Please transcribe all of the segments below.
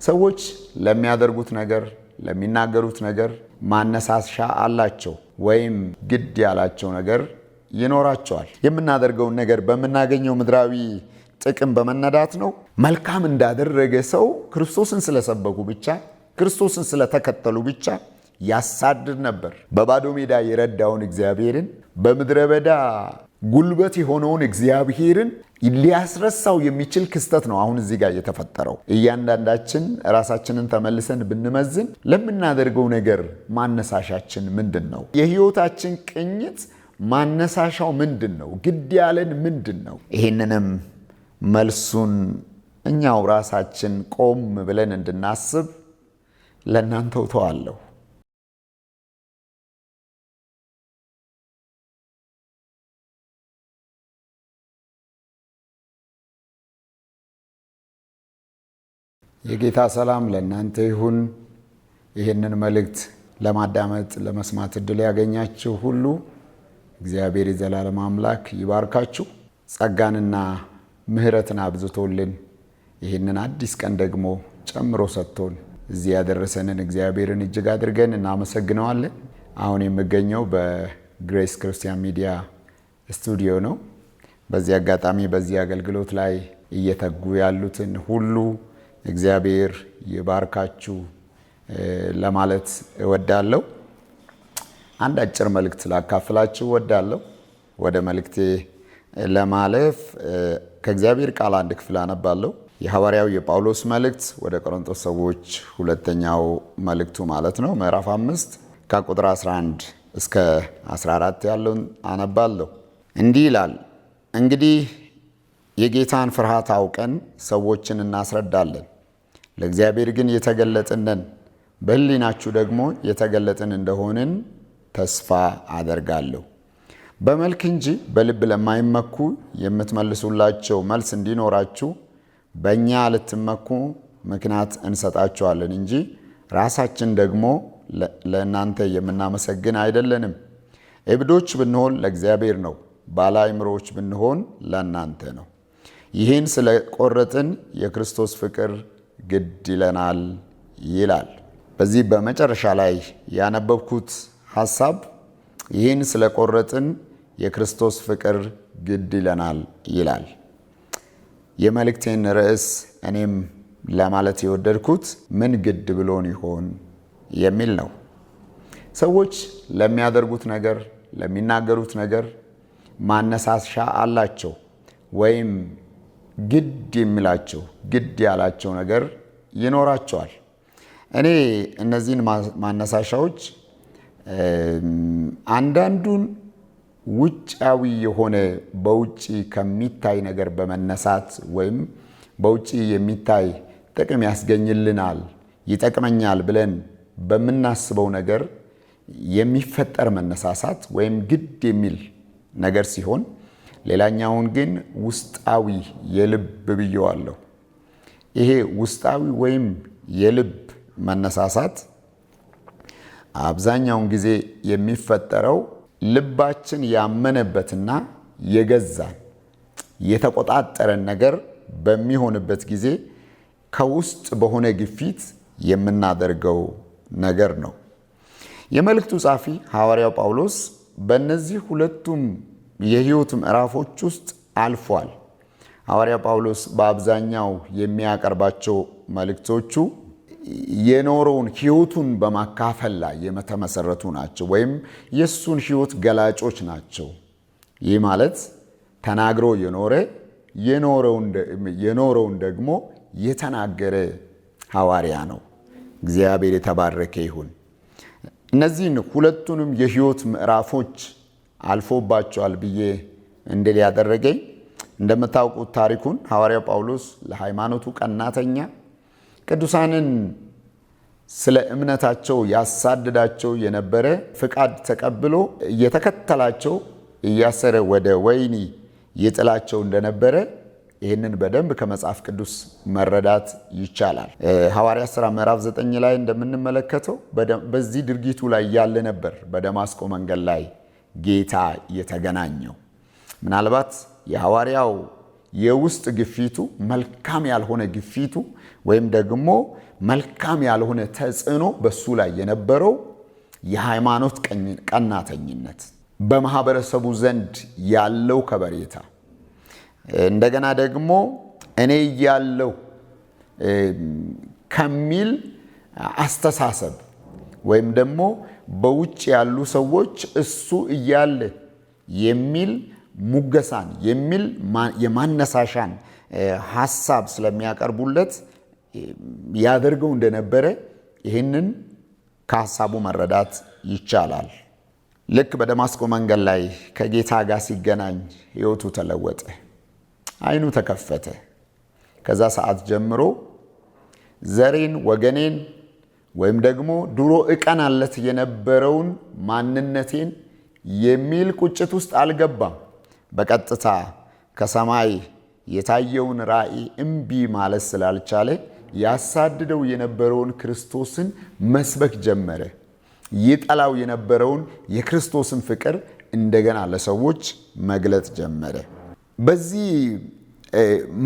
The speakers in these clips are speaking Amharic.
ሰዎች ለሚያደርጉት ነገር ለሚናገሩት ነገር ማነሳሻ አላቸው ወይም ግድ ያላቸው ነገር ይኖራቸዋል። የምናደርገውን ነገር በመናገኘው ምድራዊ ጥቅም በመነዳት ነው። መልካም እንዳደረገ ሰው ክርስቶስን ስለሰበኩ ብቻ ክርስቶስን ስለተከተሉ ብቻ ያሳድድ ነበር። በባዶ ሜዳ የረዳውን እግዚአብሔርን በምድረ በዳ ጉልበት የሆነውን እግዚአብሔርን ሊያስረሳው የሚችል ክስተት ነው አሁን እዚህ ጋር የተፈጠረው። እያንዳንዳችን ራሳችንን ተመልሰን ብንመዝን ለምናደርገው ነገር ማነሳሻችን ምንድን ነው? የህይወታችን ቅኝት ማነሳሻው ምንድን ነው? ግድ ያለን ምንድን ነው? ይህንንም መልሱን እኛው ራሳችን ቆም ብለን እንድናስብ ለእናንተው ተዋለሁ። የጌታ ሰላም ለእናንተ ይሁን። ይህንን መልእክት ለማዳመጥ ለመስማት እድል ያገኛችሁ ሁሉ እግዚአብሔር የዘላለም አምላክ ይባርካችሁ። ጸጋንና ምሕረትን አብዝቶልን ይህንን አዲስ ቀን ደግሞ ጨምሮ ሰጥቶን እዚህ ያደረሰንን እግዚአብሔርን እጅግ አድርገን እናመሰግነዋለን። አሁን የምገኘው በግሬስ ክርስቲያን ሚዲያ ስቱዲዮ ነው። በዚህ አጋጣሚ በዚህ አገልግሎት ላይ እየተጉ ያሉትን ሁሉ እግዚአብሔር ይባርካችሁ ለማለት እወዳለሁ። አንድ አጭር መልእክት ላካፍላችሁ እወዳለሁ። ወደ መልእክቴ ለማለፍ ከእግዚአብሔር ቃል አንድ ክፍል አነባለሁ። የሐዋርያው የጳውሎስ መልእክት ወደ ቆሮንቶስ ሰዎች ሁለተኛው መልእክቱ ማለት ነው። ምዕራፍ 5 ከቁጥር 11 እስከ 14 ያለውን አነባለሁ። እንዲህ ይላል፣ እንግዲህ የጌታን ፍርሃት አውቀን ሰዎችን እናስረዳለን። ለእግዚአብሔር ግን የተገለጥን ነን፣ በሕሊናችሁ ደግሞ የተገለጥን እንደሆንን ተስፋ አደርጋለሁ። በመልክ እንጂ በልብ ለማይመኩ የምትመልሱላቸው መልስ እንዲኖራችሁ በእኛ ልትመኩ ምክንያት እንሰጣችኋለን እንጂ ራሳችን ደግሞ ለእናንተ የምናመሰግን አይደለንም። እብዶች ብንሆን ለእግዚአብሔር ነው፣ ባለ አእምሮዎች ብንሆን ለእናንተ ነው። ይህን ስለቆረጥን የክርስቶስ ፍቅር ግድ ይለናል ይላል። በዚህ በመጨረሻ ላይ ያነበብኩት ሐሳብ ይህን ስለቆረጥን የክርስቶስ ፍቅር ግድ ይለናል ይላል። የመልእክቴን ርዕስ እኔም ለማለት የወደድኩት ምን ግድ ብሎን ይሆን የሚል ነው። ሰዎች ለሚያደርጉት ነገር ለሚናገሩት ነገር ማነሳሻ አላቸው ወይም ግድ የሚላቸው ግድ ያላቸው ነገር ይኖራቸዋል። እኔ እነዚህን ማነሳሻዎች አንዳንዱን ውጫዊ የሆነ በውጭ ከሚታይ ነገር በመነሳት ወይም በውጭ የሚታይ ጥቅም ያስገኝልናል፣ ይጠቅመኛል ብለን በምናስበው ነገር የሚፈጠር መነሳሳት ወይም ግድ የሚል ነገር ሲሆን፣ ሌላኛውን ግን ውስጣዊ የልብ ብየዋለሁ። ይሄ ውስጣዊ ወይም የልብ መነሳሳት አብዛኛውን ጊዜ የሚፈጠረው ልባችን ያመነበትና የገዛን የተቆጣጠረን ነገር በሚሆንበት ጊዜ ከውስጥ በሆነ ግፊት የምናደርገው ነገር ነው። የመልእክቱ ጻፊ ሐዋርያው ጳውሎስ በእነዚህ ሁለቱም የሕይወት ምዕራፎች ውስጥ አልፏል። ሐዋርያው ጳውሎስ በአብዛኛው የሚያቀርባቸው መልእክቶቹ የኖረውን ሕይወቱን በማካፈል ላይ የተመሰረቱ ናቸው፣ ወይም የእሱን ሕይወት ገላጮች ናቸው። ይህ ማለት ተናግሮ የኖረውን ደግሞ የተናገረ ሐዋርያ ነው። እግዚአብሔር የተባረከ ይሁን። እነዚህን ሁለቱንም የሕይወት ምዕራፎች አልፎባቸዋል ብዬ እንድል ያደረገኝ እንደምታውቁት ታሪኩን ሐዋርያው ጳውሎስ ለሃይማኖቱ ቀናተኛ ቅዱሳንን ስለ እምነታቸው ያሳድዳቸው የነበረ ፍቃድ ተቀብሎ እየተከተላቸው እያሰረ ወደ ወህኒ ይጥላቸው እንደነበረ ይህንን በደንብ ከመጽሐፍ ቅዱስ መረዳት ይቻላል። ሐዋርያት ሥራ ምዕራፍ 9 ላይ እንደምንመለከተው በዚህ ድርጊቱ ላይ ያለ ነበር በደማስቆ መንገድ ላይ ጌታ የተገናኘው። ምናልባት የሐዋርያው የውስጥ ግፊቱ መልካም ያልሆነ ግፊቱ ወይም ደግሞ መልካም ያልሆነ ተጽዕኖ በሱ ላይ የነበረው የሃይማኖት ቀናተኝነት፣ በማህበረሰቡ ዘንድ ያለው ከበሬታ፣ እንደገና ደግሞ እኔ እያለሁ ከሚል አስተሳሰብ ወይም ደግሞ በውጭ ያሉ ሰዎች እሱ እያለ የሚል ሙገሳን የሚል የማነሳሻን ሐሳብ ስለሚያቀርቡለት ያደርገው እንደነበረ ይህንን ከሐሳቡ መረዳት ይቻላል። ልክ በደማስቆ መንገድ ላይ ከጌታ ጋር ሲገናኝ ሕይወቱ ተለወጠ፣ ዓይኑ ተከፈተ። ከዛ ሰዓት ጀምሮ ዘሬን ወገኔን ወይም ደግሞ ድሮ እቀናለት የነበረውን ማንነቴን የሚል ቁጭት ውስጥ አልገባም። በቀጥታ ከሰማይ የታየውን ራእይ እምቢ ማለት ስላልቻለ ያሳድደው የነበረውን ክርስቶስን መስበክ ጀመረ። ይጠላው የነበረውን የክርስቶስን ፍቅር እንደገና ለሰዎች መግለጽ ጀመረ። በዚህ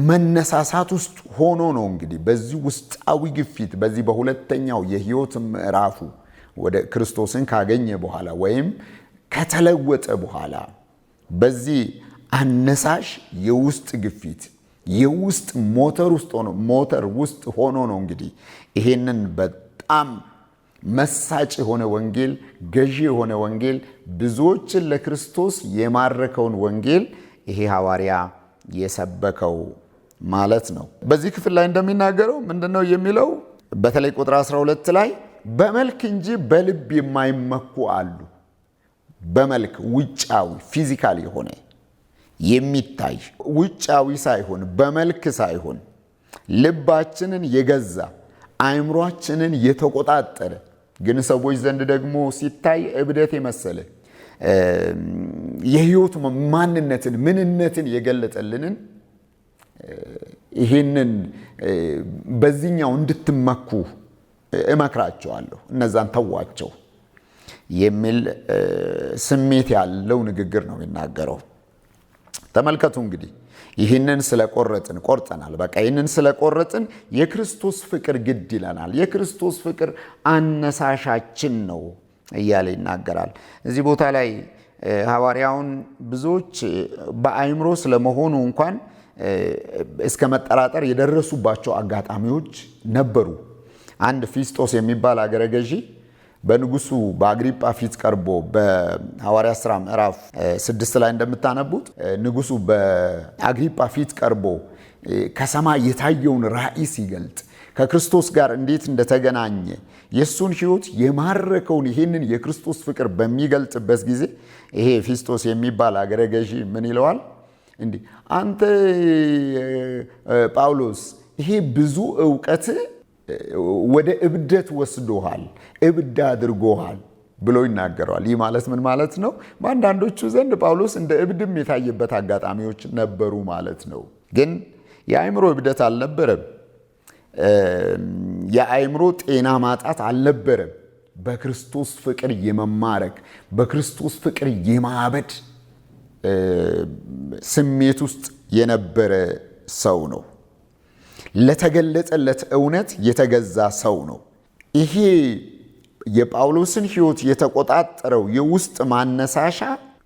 መነሳሳት ውስጥ ሆኖ ነው እንግዲህ በዚህ ውስጣዊ ግፊት በዚህ በሁለተኛው የሕይወት ምዕራፉ ወደ ክርስቶስን ካገኘ በኋላ ወይም ከተለወጠ በኋላ በዚህ አነሳሽ የውስጥ ግፊት የውስጥ ሞተር ውስጥ ሆኖ ነው እንግዲህ ይሄንን በጣም መሳጭ የሆነ ወንጌል፣ ገዢ የሆነ ወንጌል፣ ብዙዎችን ለክርስቶስ የማረከውን ወንጌል ይሄ ሐዋርያ የሰበከው ማለት ነው። በዚህ ክፍል ላይ እንደሚናገረው ምንድነው የሚለው? በተለይ ቁጥር 12 ላይ በመልክ እንጂ በልብ የማይመኩ አሉ። በመልክ ውጫዊ ፊዚካል የሆነ የሚታይ ውጫዊ ሳይሆን በመልክ ሳይሆን ልባችንን የገዛ አእምሯችንን የተቆጣጠረ ግን ሰዎች ዘንድ ደግሞ ሲታይ እብደት የመሰለ የሕይወት ማንነትን ምንነትን የገለጠልንን ይህንን በዚህኛው እንድትመኩ እመክራቸዋለሁ፣ እነዛን ተዋቸው የሚል ስሜት ያለው ንግግር ነው የሚናገረው። ተመልከቱ እንግዲህ ይህንን ስለቆረጥን ቆርጠናል። በቃ ይህንን ስለቆረጥን የክርስቶስ ፍቅር ግድ ይለናል። የክርስቶስ ፍቅር አነሳሻችን ነው እያለ ይናገራል። እዚህ ቦታ ላይ ሐዋርያውን ብዙዎች በአእምሮ ስለመሆኑ እንኳን እስከ መጠራጠር የደረሱባቸው አጋጣሚዎች ነበሩ። አንድ ፊስጦስ የሚባል አገረ ገዢ በንጉሱ በአግሪጳ ፊት ቀርቦ በሐዋርያት ሥራ ምዕራፍ 6 ላይ እንደምታነቡት ንጉሱ በአግሪጳ ፊት ቀርቦ ከሰማይ የታየውን ራእይ ሲገልጥ ከክርስቶስ ጋር እንዴት እንደተገናኘ የሱን ሕይወት የማረከውን ይህንን የክርስቶስ ፍቅር በሚገልጥበት ጊዜ ይሄ ፊስጦስ የሚባል አገረ ገዢ ምን ይለዋል? እንዲህ አንተ ጳውሎስ ይሄ ብዙ ዕውቀት ወደ እብደት ወስዶሃል፣ እብድ አድርጎሃል ብሎ ይናገረዋል። ይህ ማለት ምን ማለት ነው? በአንዳንዶቹ ዘንድ ጳውሎስ እንደ እብድም የታየበት አጋጣሚዎች ነበሩ ማለት ነው። ግን የአእምሮ እብደት አልነበረም። የአእምሮ ጤና ማጣት አልነበረም። በክርስቶስ ፍቅር የመማረክ በክርስቶስ ፍቅር የማበድ ስሜት ውስጥ የነበረ ሰው ነው። ለተገለጠለት እውነት የተገዛ ሰው ነው። ይሄ የጳውሎስን ሕይወት የተቆጣጠረው የውስጥ ማነሳሻ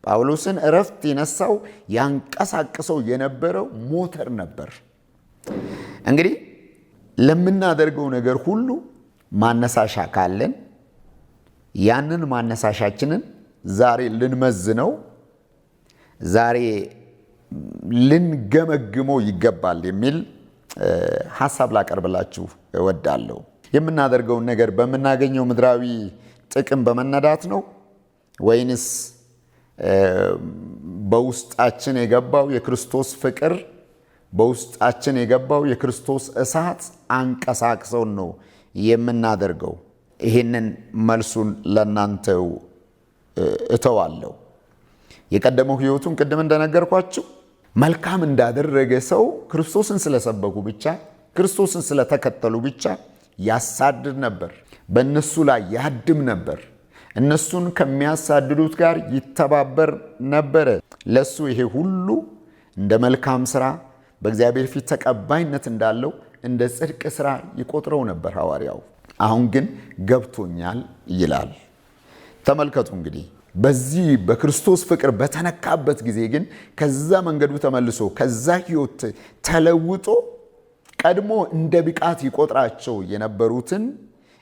ጳውሎስን እረፍት የነሳው ያንቀሳቅሰው የነበረው ሞተር ነበር። እንግዲህ ለምናደርገው ነገር ሁሉ ማነሳሻ ካለን ያንን ማነሳሻችንን ዛሬ ልንመዝነው፣ ዛሬ ልንገመግመው ይገባል የሚል ሐሳብ ላቀርብላችሁ እወዳለሁ። የምናደርገውን ነገር በምናገኘው ምድራዊ ጥቅም በመነዳት ነው ወይንስ በውስጣችን የገባው የክርስቶስ ፍቅር በውስጣችን የገባው የክርስቶስ እሳት አንቀሳቅሰውን ነው የምናደርገው? ይህንን መልሱን ለእናንተው እተዋለሁ። የቀደመው ሕይወቱን ቅድም እንደነገርኳችሁ መልካም እንዳደረገ ሰው ክርስቶስን ስለሰበኩ ብቻ ክርስቶስን ስለተከተሉ ብቻ ያሳድድ ነበር። በእነሱ ላይ ያድም ነበር። እነሱን ከሚያሳድዱት ጋር ይተባበር ነበረ። ለሱ ይሄ ሁሉ እንደ መልካም ስራ በእግዚአብሔር ፊት ተቀባይነት እንዳለው እንደ ጽድቅ ሥራ ይቆጥረው ነበር ሐዋርያው። አሁን ግን ገብቶኛል ይላል። ተመልከቱ እንግዲህ በዚህ በክርስቶስ ፍቅር በተነካበት ጊዜ ግን ከዛ መንገዱ ተመልሶ ከዛ ሕይወት ተለውጦ ቀድሞ እንደ ብቃት ይቆጥራቸው የነበሩትን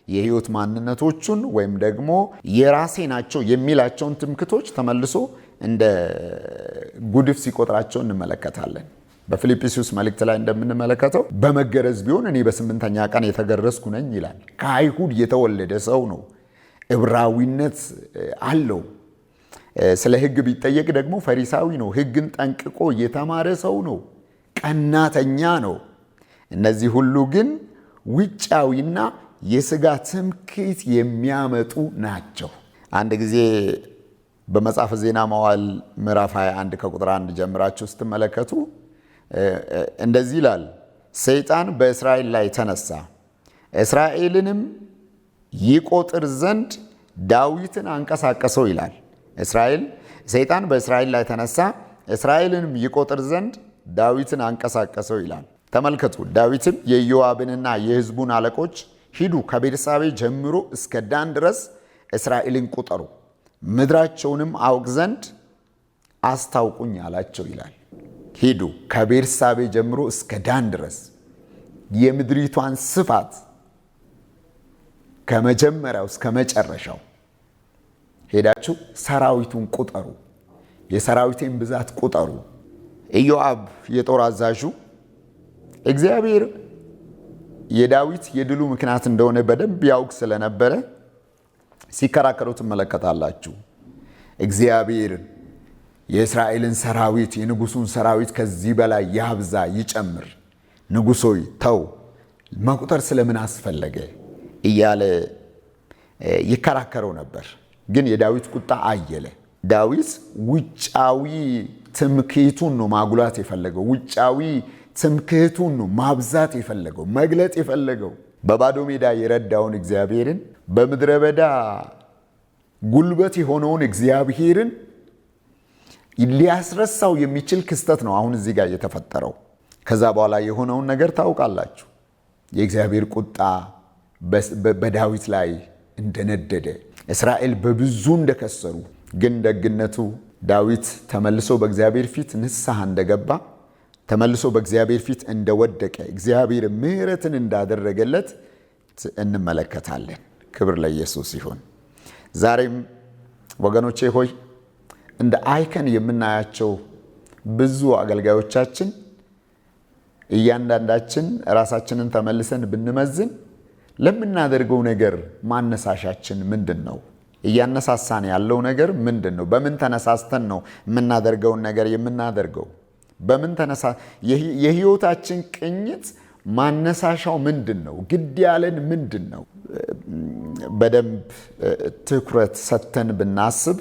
የሕይወት ማንነቶቹን ወይም ደግሞ የራሴ ናቸው የሚላቸውን ትምክቶች ተመልሶ እንደ ጉድፍ ሲቆጥራቸው እንመለከታለን። በፊልጵስዩስ መልእክት ላይ እንደምንመለከተው በመገረዝ ቢሆን እኔ በ8ኛ ቀን የተገረዝኩ ነኝ ይላል። ከአይሁድ የተወለደ ሰው ነው። ዕብራዊነት አለው። ስለ ሕግ ቢጠየቅ ደግሞ ፈሪሳዊ ነው። ሕግን ጠንቅቆ የተማረ ሰው ነው። ቀናተኛ ነው። እነዚህ ሁሉ ግን ውጫዊና የሥጋ ትምክህት የሚያመጡ ናቸው። አንድ ጊዜ በመጽሐፈ ዜና መዋዕል ምዕራፍ 21 ከቁጥር 1 ጀምራችሁ ስትመለከቱ እንደዚህ ይላል። ሰይጣን በእስራኤል ላይ ተነሳ፣ እስራኤልንም ይቆጥር ዘንድ ዳዊትን አንቀሳቀሰው ይላል። ሰይጣን በእስራኤል ላይ ተነሳ፣ እስራኤልንም ይቆጥር ዘንድ ዳዊትን አንቀሳቀሰው ይላል። ተመልከቱ። ዳዊትም የኢዮአብንና የሕዝቡን አለቆች ሂዱ፣ ከቤርሳቤ ጀምሮ እስከ ዳን ድረስ እስራኤልን ቁጠሩ፣ ምድራቸውንም አውቅ ዘንድ አስታውቁኝ አላቸው ይላል። ሂዱ ከቤርሳቤ ጀምሮ እስከ ዳን ድረስ የምድሪቷን ስፋት ከመጀመሪያው እስከ መጨረሻው ሄዳችሁ ሰራዊቱን ቁጠሩ፣ የሰራዊቴን ብዛት ቁጠሩ። ኢዮአብ የጦር አዛዡ እግዚአብሔር የዳዊት የድሉ ምክንያት እንደሆነ በደንብ ያውቅ ስለነበረ ሲከራከሩ ትመለከታላችሁ። እግዚአብሔር የእስራኤልን ሰራዊት የንጉሱን ሰራዊት ከዚህ በላይ ያብዛ ይጨምር፣ ንጉሶይ ተው፣ መቁጠር ስለምን አስፈለገ እያለ ይከራከረው ነበር። ግን የዳዊት ቁጣ አየለ። ዳዊት ውጫዊ ትምክህቱን ነው ማጉላት የፈለገው። ውጫዊ ትምክህቱን ነው ማብዛት የፈለገው፣ መግለጥ የፈለገው። በባዶ ሜዳ የረዳውን እግዚአብሔርን፣ በምድረ በዳ ጉልበት የሆነውን እግዚአብሔርን ሊያስረሳው የሚችል ክስተት ነው አሁን እዚህ ጋር የተፈጠረው። ከዛ በኋላ የሆነውን ነገር ታውቃላችሁ። የእግዚአብሔር ቁጣ በዳዊት ላይ እንደነደደ፣ እስራኤል በብዙ እንደከሰሩ፣ ግን ደግነቱ ዳዊት ተመልሶ በእግዚአብሔር ፊት ንስሐ እንደገባ፣ ተመልሶ በእግዚአብሔር ፊት እንደወደቀ፣ እግዚአብሔር ምሕረትን እንዳደረገለት እንመለከታለን። ክብር ለኢየሱስ ይሁን። ዛሬም ወገኖቼ ሆይ እንደ አይከን የምናያቸው ብዙ አገልጋዮቻችን እያንዳንዳችን ራሳችንን ተመልሰን ብንመዝን ለምናደርገው ነገር ማነሳሻችን ምንድን ነው? እያነሳሳን ያለው ነገር ምንድን ነው? በምን ተነሳስተን ነው የምናደርገውን ነገር የምናደርገው? በምን ተነሳ የህይወታችን ቅኝት ማነሳሻው ምንድን ነው? ግድ ያለን ምንድን ነው? በደንብ ትኩረት ሰጥተን ብናስብ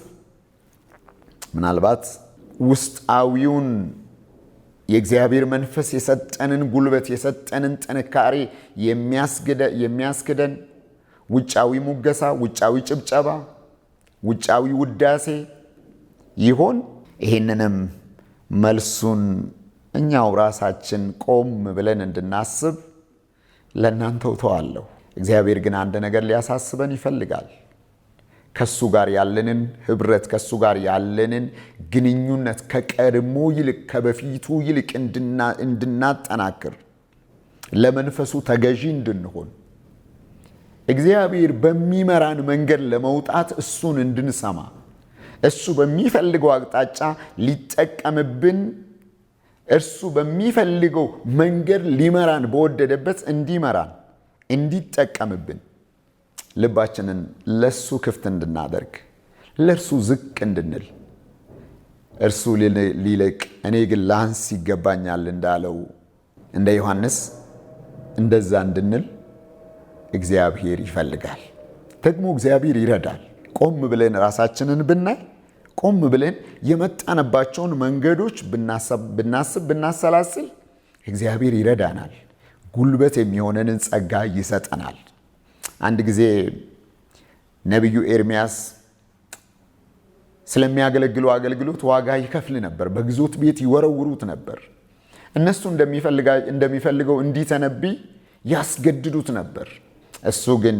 ምናልባት ውስጣዊውን የእግዚአብሔር መንፈስ የሰጠንን ጉልበት የሰጠንን ጥንካሬ የሚያስክደን ውጫዊ ሙገሳ፣ ውጫዊ ጭብጨባ፣ ውጫዊ ውዳሴ ይሆን? ይህንንም መልሱን እኛው ራሳችን ቆም ብለን እንድናስብ ለእናንተው ተዋለሁ። እግዚአብሔር ግን አንድ ነገር ሊያሳስበን ይፈልጋል። ከሱ ጋር ያለንን ህብረት፣ ከሱ ጋር ያለንን ግንኙነት ከቀድሞ ይልቅ ከበፊቱ ይልቅ እንድናጠናክር፣ ለመንፈሱ ተገዢ እንድንሆን፣ እግዚአብሔር በሚመራን መንገድ ለመውጣት እሱን እንድንሰማ፣ እሱ በሚፈልገው አቅጣጫ ሊጠቀምብን፣ እርሱ በሚፈልገው መንገድ ሊመራን በወደደበት እንዲመራን እንዲጠቀምብን ልባችንን ለሱ ክፍት እንድናደርግ፣ ለእርሱ ዝቅ እንድንል፣ እርሱ ሊልቅ እኔ ግን ላንስ ይገባኛል እንዳለው እንደ ዮሐንስ እንደዛ እንድንል እግዚአብሔር ይፈልጋል። ደግሞ እግዚአብሔር ይረዳል። ቆም ብለን ራሳችንን ብናይ፣ ቆም ብለን የመጣንባቸውን መንገዶች ብናስብ፣ ብናሰላስል እግዚአብሔር ይረዳናል። ጉልበት የሚሆነንን ጸጋ ይሰጠናል። አንድ ጊዜ ነቢዩ ኤርምያስ ስለሚያገለግለው አገልግሎት ዋጋ ይከፍል ነበር። በግዞት ቤት ይወረውሩት ነበር። እነሱ እንደሚፈልገው እንዲተነብይ ያስገድዱት ነበር። እሱ ግን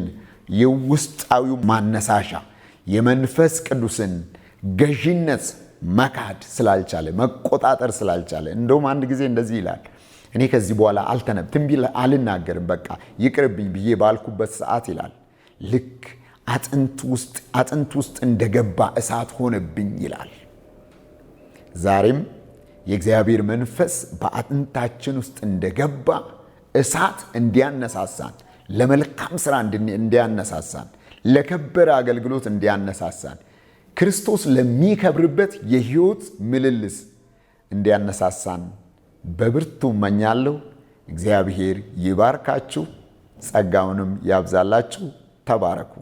የውስጣዊው ማነሳሻ የመንፈስ ቅዱስን ገዢነት መካድ ስላልቻለ፣ መቆጣጠር ስላልቻለ፣ እንደውም አንድ ጊዜ እንደዚህ ይላል፣ እኔ ከዚህ በኋላ ትንቢት አልናገርም፣ በቃ ይቅርብኝ ብዬ ባልኩበት ሰዓት ይላል ልክ አጥንት ውስጥ እንደገባ እሳት ሆነብኝ ይላል። ዛሬም የእግዚአብሔር መንፈስ በአጥንታችን ውስጥ እንደገባ እሳት እንዲያነሳሳን፣ ለመልካም ሥራ እንዲያነሳሳን፣ ለከበረ አገልግሎት እንዲያነሳሳን፣ ክርስቶስ ለሚከብርበት የሕይወት ምልልስ እንዲያነሳሳን በብርቱ እመኛለሁ። እግዚአብሔር ይባርካችሁ፣ ጸጋውንም ያብዛላችሁ። ተባረኩ።